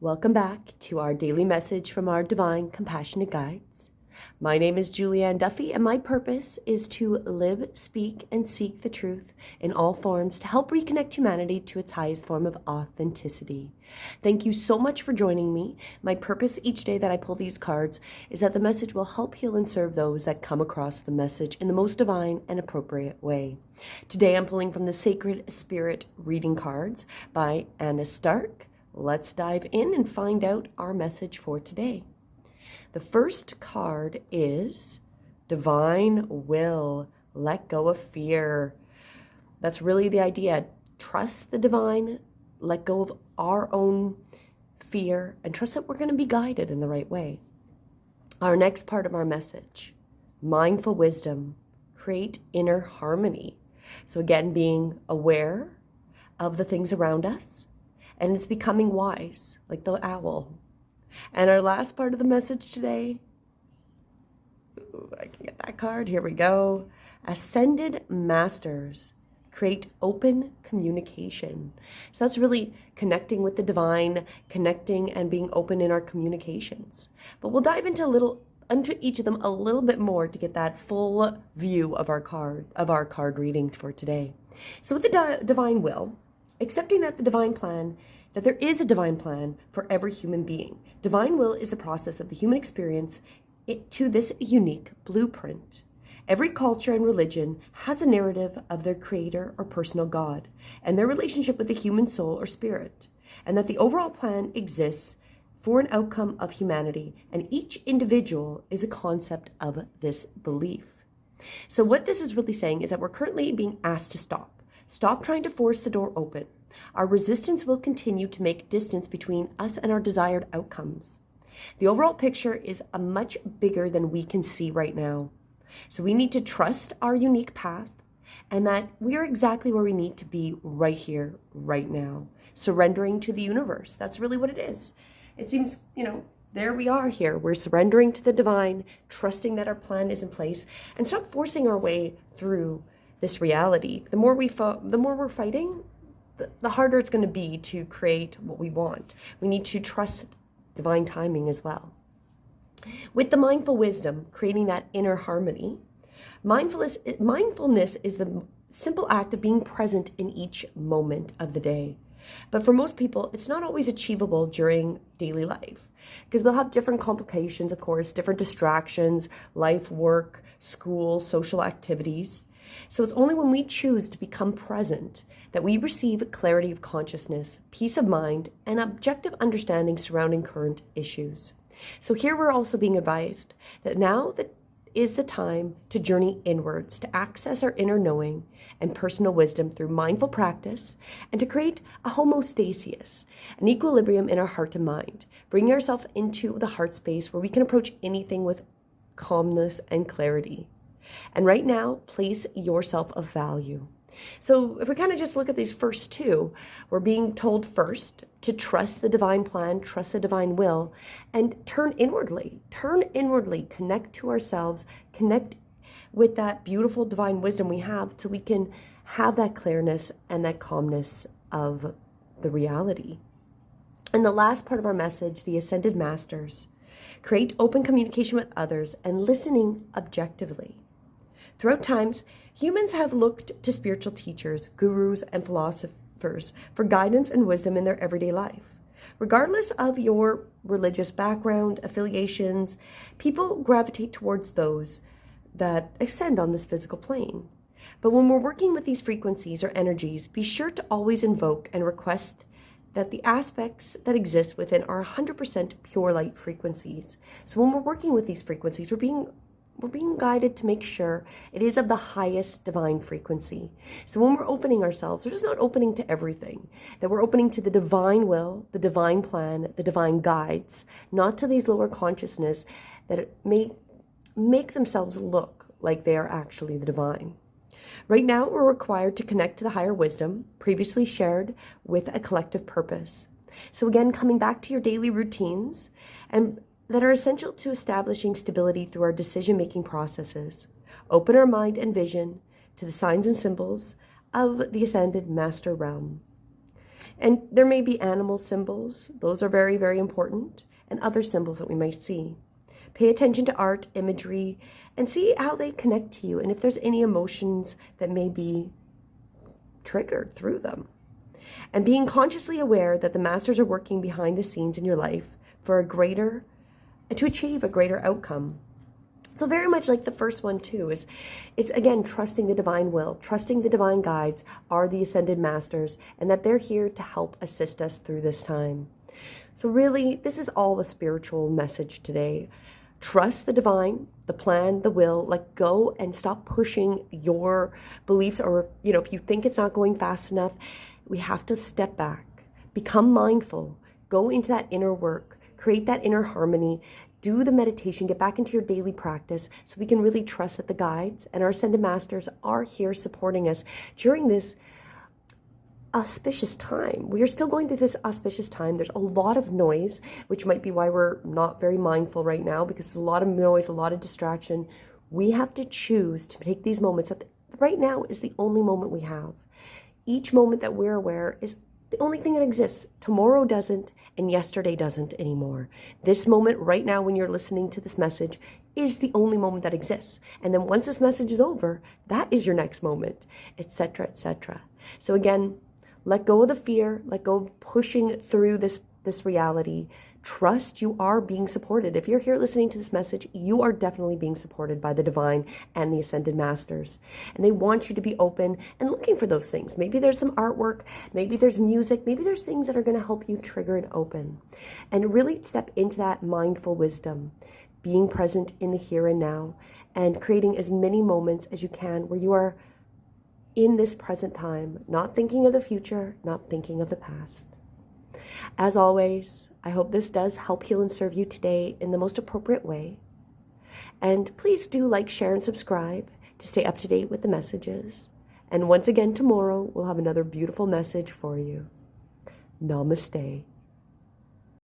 Welcome back to our daily message from our divine compassionate guides. My name is Julian Duffy, and my purpose is to live, speak, and seek the truth in all forms to help reconnect humanity to its highest form of authenticity. Thank you so much for joining me. My purpose each day that I pull these cards is that the message will help heal and serve those that come across the message in the most divine and appropriate way. Today I'm pulling from the Sacred Spirit Reading Cards by Anna Stark. Let's dive in and find out our message for today. The first card is Divine Will. Let go of fear. That's really the idea. Trust the divine, let go of our own fear, and trust that we're going to be guided in the right way. Our next part of our message, Mindful Wisdom. Create inner harmony. So again, being aware of the things around us, and it's becoming wise, like the owl. And our last part of the message today, I can get that card, here we go. Ascended Masters, create open communication. So that's really connecting with the divine, connecting and being open in our communications. But we'll dive into each of them a little bit more to get that full view of our card reading for today. So with the divine will, accepting that there is a divine plan for every human being. Divine will is the process of the human experience to this unique blueprint. Every culture and religion has a narrative of their creator or personal God and their relationship with the human soul or spirit, and that the overall plan exists for an outcome of humanity, and each individual is a concept of this belief. So what this is really saying is that we're currently being asked to stop. Stop trying to force the door open. Our resistance will continue to make distance between us and our desired outcomes. The overall picture is much bigger than we can see right now. So we need to trust our unique path and that we are exactly where we need to be right here, right now. Surrendering to the universe. That's really what it is. It seems, there we are here. We're surrendering to the divine, trusting that our plan is in place, and stop forcing our way through this reality. The more we're fighting, the harder it's going to be to create what we want. We need to trust divine timing as well. With the mindful wisdom, creating that inner harmony, mindfulness is the simple act of being present in each moment of the day. But for most people, it's not always achievable during daily life because we'll have different complications, of course, different distractions, life, work, school, social activities. So it's only when we choose to become present that we receive clarity of consciousness, peace of mind, and objective understanding surrounding current issues. So here we're also being advised that now that is the time to journey inwards, to access our inner knowing and personal wisdom through mindful practice, and to create a homeostasis, an equilibrium in our heart and mind, bringing ourselves into the heart space where we can approach anything with calmness and clarity. And right now, place yourself of value. So if we kind of just look at these first two, we're being told first to trust the divine plan, trust the divine will, and turn inwardly, connect to ourselves, connect with that beautiful divine wisdom we have so we can have that clearness and that calmness of the reality. And the last part of our message, the Ascended Masters, create open communication with others and listening objectively. Throughout times, humans have looked to spiritual teachers, gurus, and philosophers for guidance and wisdom in their everyday life. Regardless of your religious background, affiliations, people gravitate towards those that ascend on this physical plane. But when we're working with these frequencies or energies, be sure to always invoke and request that the aspects that exist within are 100% pure light frequencies. So when we're working with these frequencies, we're being guided to make sure it is of the highest divine frequency. So when we're opening ourselves, we're just not opening to everything, that we're opening to the divine will, the divine plan, the divine guides, not to these lower consciousness that may make themselves look like they are actually the divine. Right now, we're required to connect to the higher wisdom previously shared with a collective purpose. So again, coming back to your daily routines and that are essential to establishing stability through our decision-making processes. Open our mind and vision to the signs and symbols of the Ascended Master Realm. And there may be animal symbols. Those are very, very important. And other symbols that we might see. Pay attention to art, imagery, and see how they connect to you. And if there's any emotions that may be triggered through them. And being consciously aware that the masters are working behind the scenes in your life for a greater, to achieve a greater outcome. So very much like the first one too, it's again trusting the divine will, trusting the divine guides are the ascended masters, and that they're here to help assist us through this time. So really, this is all the spiritual message today. Trust the divine, the plan, the will. Let go and stop pushing your beliefs, or if you think it's not going fast enough, we have to step back, become mindful, go into that inner work, create that inner harmony, do the meditation, get back into your daily practice so we can really trust that the guides and our ascended masters are here supporting us during this auspicious time. We are still going through this auspicious time. There's a lot of noise, which might be why we're not very mindful right now, because there's a lot of noise, a lot of distraction. We have to choose to take these moments that right now is the only moment we have. Each moment that we're aware is the only thing that exists. Tomorrow doesn't, and yesterday doesn't anymore. This moment right now when you're listening to this message is the only moment that exists. And then once this message is over, that is your next moment, etc., etc. So again, let go of the fear, let go of pushing through this reality. Trust you are being supported. If you're here listening to this message, you are definitely being supported by the divine and the ascended masters. And they want you to be open and looking for those things. Maybe there's some artwork, maybe there's music, maybe there's things that are going to help you trigger and open. And really step into that mindful wisdom, being present in the here and now, and creating as many moments as you can where you are in this present time, not thinking of the future, not thinking of the past. As always, I hope this does help heal and serve you today in the most appropriate way. And please do like, share, and subscribe to stay up to date with the messages. And once again, tomorrow, we'll have another beautiful message for you. Namaste.